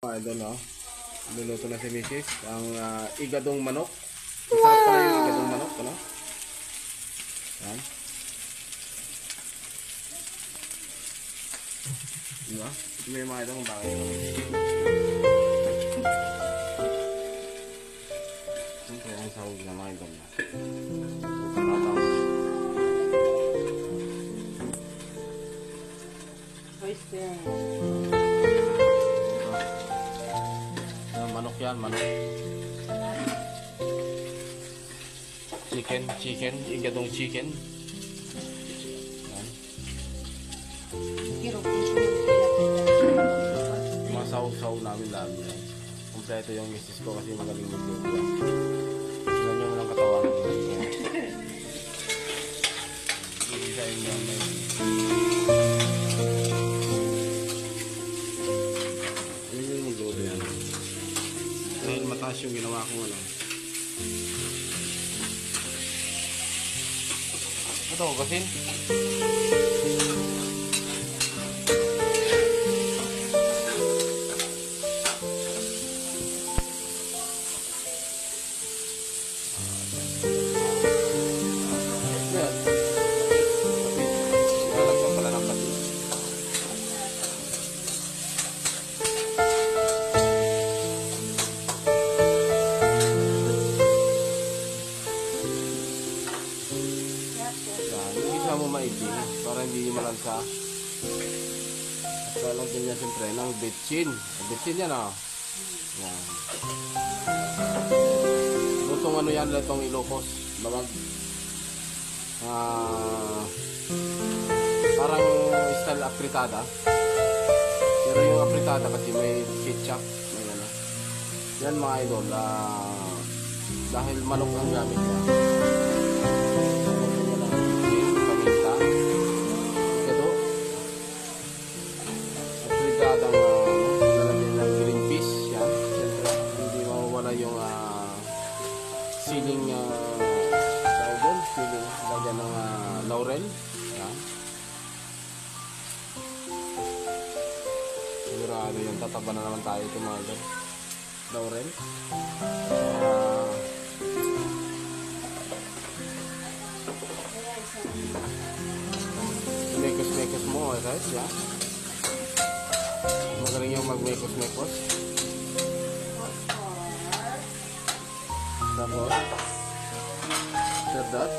Mga idol, no? Luluto na si Mrs. Ang igadong manok. Masarap pala yung igadong manok, ano? Yan. Diba? May mga idol kung bakit ito. Siyempre, ang sahog na mga idol na. Manok yan, manok. Chicken, igadong chicken. Yan. Masaw-saw namin lagi yan. Kompleto yung misis ko kasi magaling magluto yan. Tignan nyo mo ng katawan. Design yan. Yun yung magluto yan. Dahil mataas yung ginawa kong ano. Ito, kasin. Mo maigi para hindi malansa. At lalagyan niya siyempre ng bitchin. Bitchin yan, oh. Yan. Lutong ano yan, lutong Ilocos. Labag. Parang style apritada. Pero yung apritada kasi may ketchup. May ano. Yan mga idol. Dahil manok ang gamit niya. Lalagyan ng green peas yan. Siyempre hindi mawawala yung siling siling lagyan ng laurel yan. Sigurado yung tataba na naman tayo ito mga laurel. Mekos mo guys ya. Magaling yung mag-mekos-mekos. Tapos after that